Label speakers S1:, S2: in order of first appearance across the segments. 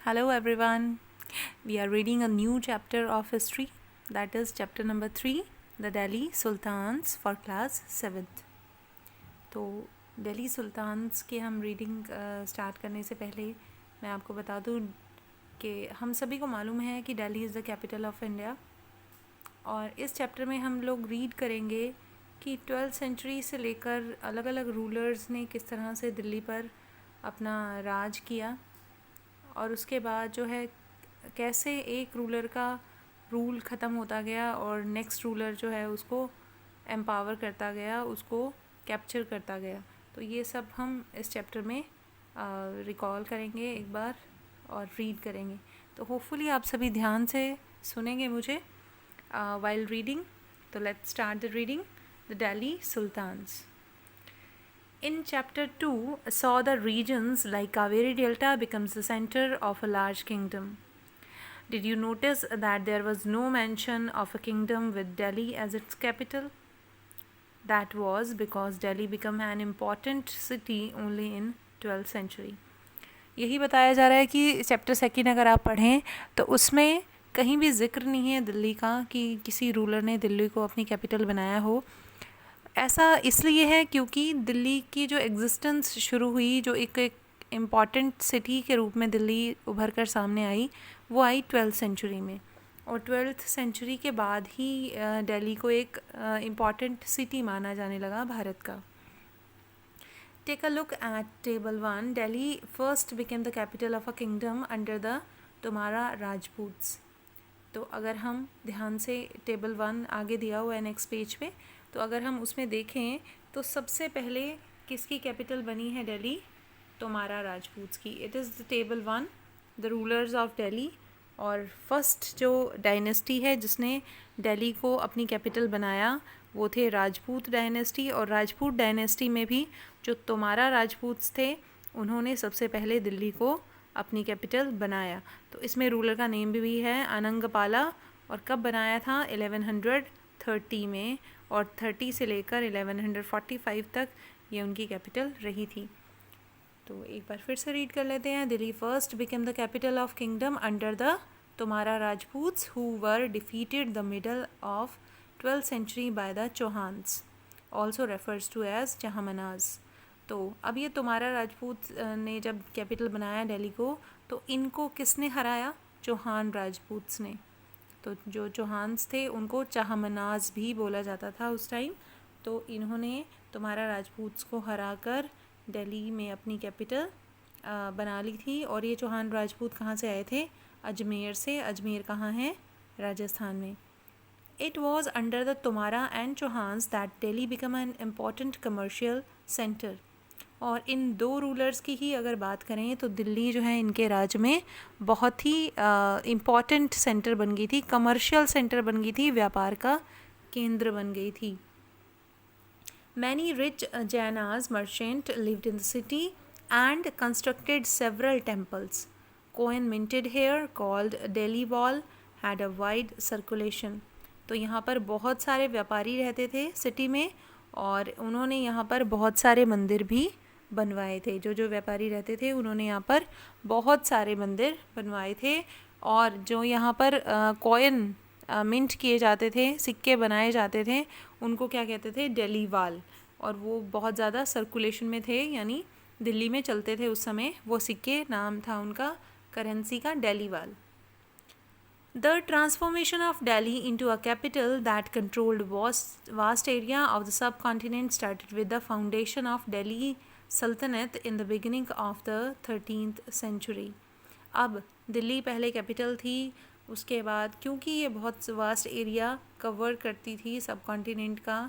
S1: Hello everyone. We are reading a new chapter of history, that is chapter number 3, the Delhi Sultans for class 7th. तो Delhi sultans की हम reading start करने से पहले मैं आपको बता दूं कि हम सभी को मालूम है कि Delhi is the capital of India. और इस चैप्टर में हम लोग रीड करेंगे कि 12th सेंचुरी से लेकर अलग अलग रूलर्स ने किस तरह से दिल्ली पर अपना राज किया, और उसके बाद जो है कैसे एक रूलर का रूल ख़त्म होता गया और नेक्स्ट रूलर जो है उसको एम्पावर करता गया, उसको कैप्चर करता गया। तो ये सब हम इस चैप्टर में रिकॉल करेंगे एक बार और रीड करेंगे। तो होपफुली आप सभी ध्यान से सुनेंगे मुझे वाइल रीडिंग। तो let's start the reading. The Delhi sultans. In chapter 2, saw the regions like Kaveri Delta becomes the center of a large kingdom. Did you notice that there was no mention of a kingdom with Delhi as its capital? That was because Delhi became an important city only in 12th century. यही बताया जा रहा है कि chapter second अगर आप पढ़ें तो उसमें कहीं भी जिक्र नहीं है दिल्ली का कि किसी रूलर ने दिल्ली को अपनी कैपिटल बनाया हो। ऐसा इसलिए है क्योंकि दिल्ली की जो एग्जिस्टेंस शुरू हुई, जो एक इम्पॉर्टेंट सिटी के रूप में दिल्ली उभर कर सामने आई, वो आई 12th सेंचुरी में। और 12th सेंचुरी के बाद ही दिल्ली को एक इम्पॉर्टेंट सिटी माना जाने लगा भारत का। Take a look at table 1. Delhi first became the capital of a kingdom under the Tomara Rajputs. तो अगर हम ध्यान से टेबल 1 आगे दिया हुआ है नेक्स्ट पेज पे, तो अगर हम उसमें देखें तो सबसे पहले किसकी कैपिटल बनी है दिल्ली? तोमारा राजपूत्स की. It is the table 1, the rulers of Delhi. और फर्स्ट जो डायनेस्टी है जिसने दिल्ली को अपनी कैपिटल बनाया वो थे राजपूत डायनेस्टी। और राजपूत डायनेस्टी में भी जो तोमारा राजपूत्स थे उन्होंने सबसे पहले दिल्ली को अपनी कैपिटल बनाया। तो इसमें रूलर का नेम भी है अनंगपाला। और कब बनाया था? 1130 में। और 30 से लेकर 1145 तक ये उनकी कैपिटल रही थी। तो एक बार फिर से रीड कर लेते हैं। Delhi first became the capital of kingdom under the Tomara Rajputs who were defeated the middle of 12th century by the Chauhans, also refers to as जहामनाज। तो अब ये तोमारा राजपूत ने जब कैपिटल बनाया दिल्ली को, तो इनको किसने हराया? चौहान राजपूत्स ने। तो जो चौहान्स थे उनको चाहमनाज भी बोला जाता था उस टाइम। तो इन्होंने तोमारा राजपूत्स को हराकर दिल्ली में अपनी कैपिटल बना ली थी। और ये चौहान राजपूत कहाँ से आए थे? अजमेर से। अजमेर कहाँ है? राजस्थान में। It was under the Tomara and Chauhans that Delhi became an important commercial center. और इन दो रूलर्स की ही अगर बात करें तो दिल्ली जो है इनके राज में बहुत ही इम्पॉर्टेंट सेंटर बन गई थी, कमर्शियल सेंटर बन गई थी, व्यापार का केंद्र बन गई थी। Many rich Jainas merchant lived in the city and constructed several temples. Coin minted here called Delhi Wall had a wide circulation. तो यहाँ पर बहुत सारे व्यापारी रहते थे सिटी में और उन्होंने यहाँ पर बहुत सारे मंदिर भी बनवाए थे। जो जो व्यापारी रहते थे उन्होंने यहाँ पर बहुत सारे मंदिर बनवाए थे। और जो यहाँ पर कॉइन मिंट किए जाते थे, सिक्के बनाए जाते थे, उनको क्या कहते थे? दिल्ली वाल। और वो बहुत ज़्यादा सर्कुलेशन में थे, यानी दिल्ली में चलते थे उस समय वो सिक्के। नाम था उनका करेंसी का दिल्ली वाल। The transformation of Delhi into a capital that controlled vast area of the subcontinent started with the foundation of Delhi Sultanate in the beginning of the 13th century. अब दिल्ली पहले कैपिटल थी, उसके बाद क्योंकि ये बहुत वास्ट एरिया कवर करती थी सब कॉन्टिनेंट का,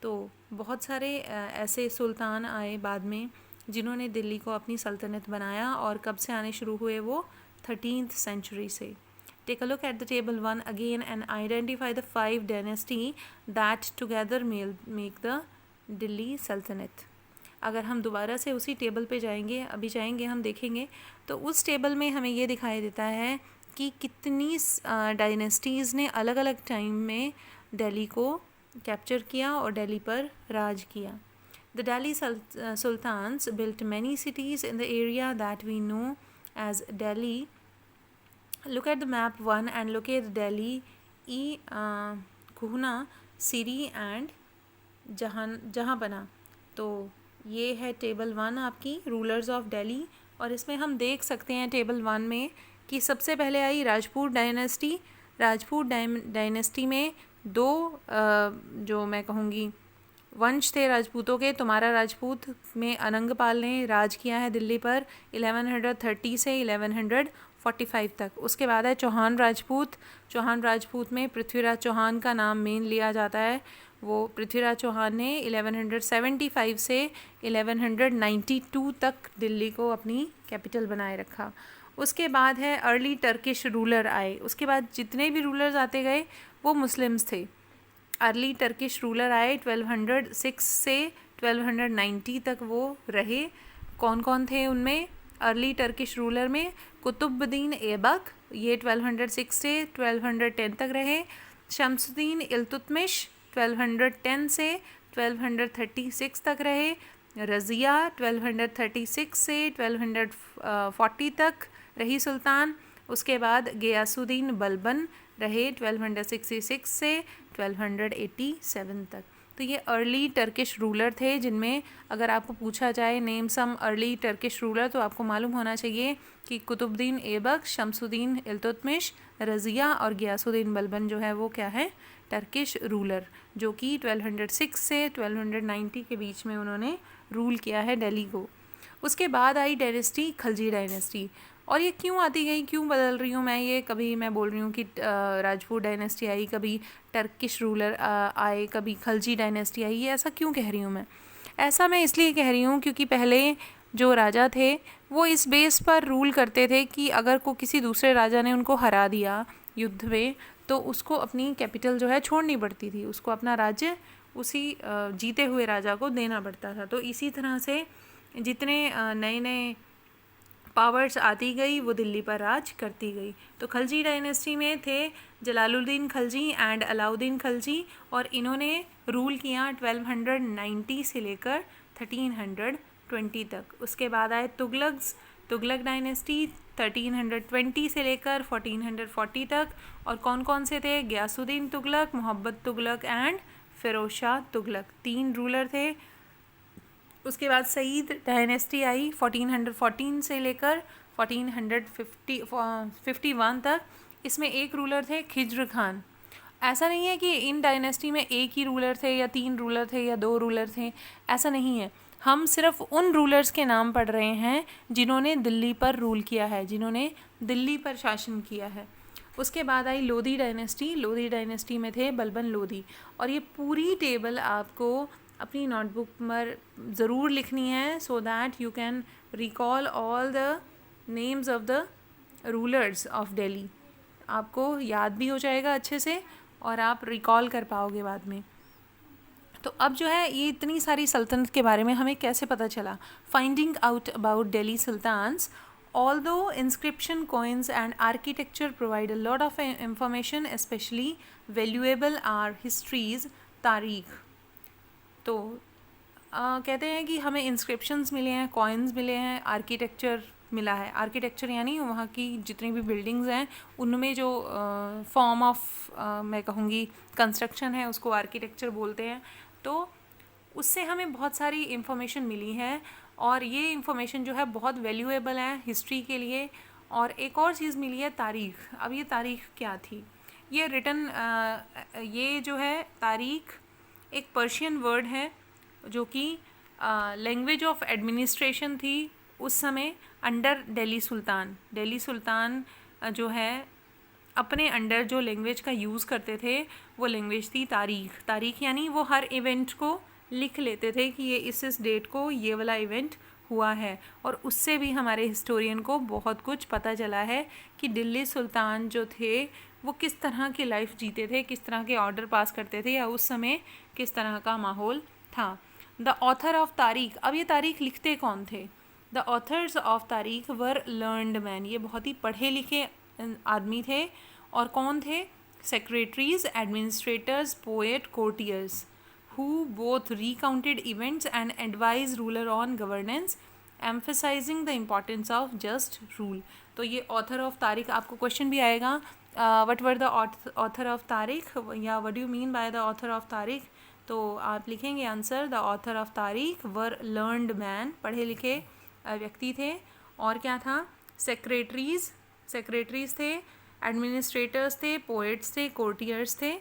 S1: तो बहुत सारे ऐसे सुल्तान आए बाद में जिन्होंने दिल्ली को अपनी सल्तनत बनाया। और कब से आने शुरू हुए? वो 13th सेंचुरी से। Take a look at the table 1 again and identify the 5 dynasty that together make the Delhi Sultanate. अगर हम दोबारा से उसी टेबल पे जाएंगे, अभी जाएंगे हम देखेंगे, तो उस टेबल में हमें ये दिखाई देता है कि कितनी डायनेस्टीज़ ने अलग अलग टाइम में दिल्ली को कैप्चर किया और दिल्ली पर राज किया। The Delhi Sultans built many cities in the area that we know as Delhi look at the map 1 and locate Delhi, Kuhna, Siri and जहाँपना। तो ये है टेबल 1 आपकी रूलर्स ऑफ दिल्ली, और इसमें हम देख सकते हैं टेबल 1 में कि सबसे पहले आई राजपूत डायनेस्टी। राजपूत डायनेस्टी में दो जो मैं कहूँगी वंश थे राजपूतों के। तुम्हारा राजपूत में अनंगपाल ने राज किया है दिल्ली पर 1130 से 1145 तक। उसके बाद है चौहान राजपूत। चौहान राजपूत में पृथ्वीराज चौहान का नाम मेन लिया जाता है। वो पृथ्वीराज चौहान ने 1175 से 1192 तक दिल्ली को अपनी कैपिटल बनाए रखा। उसके बाद है अर्ली टर्किश रूलर आए। उसके बाद जितने भी रूलर्स आते गए वो मुस्लिम्स थे। अर्ली टर्किश रूलर आए 1206 से 1290 तक वो रहे। कौन कौन थे उनमें? अर्ली टर्किश रूलर में कुतुबुद्दीन ऐबक, ये 1206 से 1210 तक रहे। शमसुद्दीन इल्तुतमिश 1210 से 1236 तक रहे। रज़िया 1236 से 1240 तक रही सुल्तान। उसके बाद गियासुद्दीन बलबन रहे 1266 से 1287 तक। तो ये अर्ली टर्किश रूलर थे, जिनमें अगर आपको पूछा जाए name some early Turkish ruler तो आपको मालूम होना चाहिए कि कुतुबुद्दीन ऐबक, शमसुद्दीन इल्तुतमिश, रज़िया और गियासुद्दीन बलबन जो है वो क्या है? टर्किश रूलर, जो कि 1206 से 1290 के बीच में उन्होंने रूल किया है दिल्ली को। उसके बाद आई डायनेस्टी खलजी डायनेस्टी। और ये क्यों आती गई, क्यों बदल रही हूँ मैं ये? कभी मैं बोल रही हूँ कि राजपूत डायनेस्टी आई, कभी टर्किश रूलर आए, कभी खलजी डायनेस्टी आई। ये ऐसा क्यों कह रही हूँ मैं? ऐसा मैं इसलिए कह रही हूँ क्योंकि पहले जो राजा थे वो इस बेस पर रूल करते थे कि अगर को किसी दूसरे राजा ने उनको हरा दिया युद्ध में तो उसको अपनी कैपिटल जो है छोड़नी पड़ती थी, उसको अपना राज्य उसी जीते हुए राजा को देना पड़ता था। तो इसी तरह से जितने नए नए पावर्स आती गई वो दिल्ली पर राज करती गई। तो खलजी डायनेस्टी में थे जलालुद्दीन खलजी एंड अलाउद्दीन खलजी, और इन्होंने रूल किया 1290 से लेकर 1320 तक। उसके बाद आए तुगलक्स, तुगलक डायनेस्टी 1320 से लेकर 1440 तक। और कौन कौन से थे? गियासुद्दीन तुगलक, मोहम्मद तुगलक एंड फिरोज शाह तुगलक, 3 रूलर थे। उसके बाद सईद डायनेस्टी आई 1414 से लेकर 1451 तक। इसमें एक रूलर थे खिज्र खान। ऐसा नहीं है कि इन डायनेस्टी में एक ही रूलर थे या 3 रूलर थे या 2 रूलर थे, ऐसा नहीं है। हम सिर्फ उन रूलर्स के नाम पढ़ रहे हैं जिन्होंने दिल्ली पर रूल किया है, जिन्होंने दिल्ली पर शासन किया है। उसके बाद आई लोधी डायनेस्टी। लोधी डायनेस्टी में थे बलबन लोधी। और ये पूरी टेबल आपको अपनी नोटबुक पर ज़रूर लिखनी है so that you can recall all the names of the rulers of Delhi. आपको याद भी हो जाएगा अच्छे से और आप रिकॉल कर पाओगे बाद में। तो अब जो है ये इतनी सारी सल्तनत के बारे में हमें कैसे पता चला? Finding out about Delhi sultans, although inscription, coins and architecture provide a lot of information, especially valuable are histories, तारीख। तो कहते हैं कि हमें इंस्क्रिप्शंस मिले हैं, कॉइन्स मिले हैं, आर्किटेक्चर मिला है। आर्किटेक्चर यानी वहाँ की जितनी भी बिल्डिंग्स हैं उनमें जो फॉर्म ऑफ मैं कहूँगी कंस्ट्रक्शन है उसको आर्किटेक्चर बोलते हैं। तो उससे हमें बहुत सारी इन्फॉर्मेशन मिली है और ये इन्फॉर्मेशन जो है बहुत वैल्यूएबल है हिस्ट्री के लिए। और एक और चीज़ मिली है तारीख़। अब ये तारीख़ क्या थी? ये रिटन ये जो है तारीख़ एक पर्शियन वर्ड है जो कि लैंग्वेज ऑफ एडमिनिस्ट्रेशन थी उस समय अंडर दिल्ली सुल्तान। दिल्ली सुल्तान जो है अपने अंडर जो लैंग्वेज का यूज़ करते थे वो लैंग्वेज थी तारीख़। तारीख़ यानी वो हर इवेंट को लिख लेते थे कि ये इस डेट को ये वाला इवेंट हुआ है। और उससे भी हमारे हिस्टोरियन को बहुत कुछ पता चला है कि दिल्ली सुल्तान जो थे वो किस तरह की लाइफ जीते थे, किस तरह के ऑर्डर पास करते थे या उस समय किस तरह का माहौल था। द ऑथर ऑफ तारीख़, अब ये तारीख़ लिखते कौन थे? द ऑथर्स ऑफ तारीख़ वर लर्नड मैन, ये बहुत ही पढ़े लिखे आदमी थे। और कौन थे? Secretaries, administrators, poet, courtiers who both recounted events and advised ruler on governance emphasising the importance of just rule. तो ये ऑथर ऑफ तारिक, आपको क्वेश्चन भी आएगा, what were the author of Tarikh, या what do mean by the author of Tarikh. तो आप लिखेंगे answer, the author of Tarikh were learned man, पढ़े लिखे व्यक्ति थे। और क्या था, सेक्रेटरीज थे, एडमिनिस्ट्रेटर्स थे, पोएट्स थे, कोर्टियर्स थे,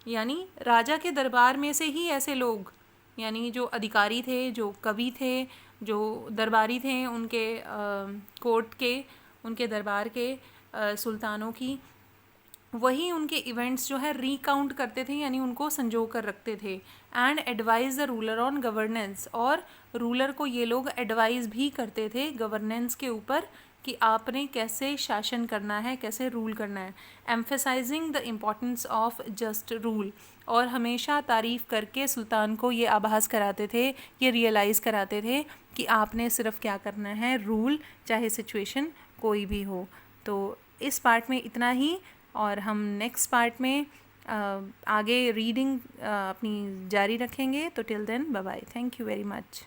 S1: यानी राजा के दरबार में से ही ऐसे लोग, यानी जो अधिकारी थे, जो कवि थे, जो दरबारी थे, उनके कोर्ट के, उनके दरबार के सुल्तानों की, वही उनके इवेंट्स जो है रिकाउंट करते थे, यानी उनको संजो कर रखते थे। And advise the ruler on governance, और रूलर को ये लोग एडवाइस भी करते थे गवर्नेंस के ऊपर कि आपने कैसे शासन करना है, कैसे रूल करना है। Emphasizing the importance of just rule, और हमेशा तारीफ़ करके सुल्तान को ये आभास कराते थे, ये रियलाइज़ कराते थे कि आपने सिर्फ क्या करना है, रूल, चाहे सिचुएशन कोई भी हो। तो इस पार्ट में इतना ही, और हम नेक्स्ट पार्ट में आगे रीडिंग अपनी जारी रखेंगे। तो till then bye bye, thank you very much.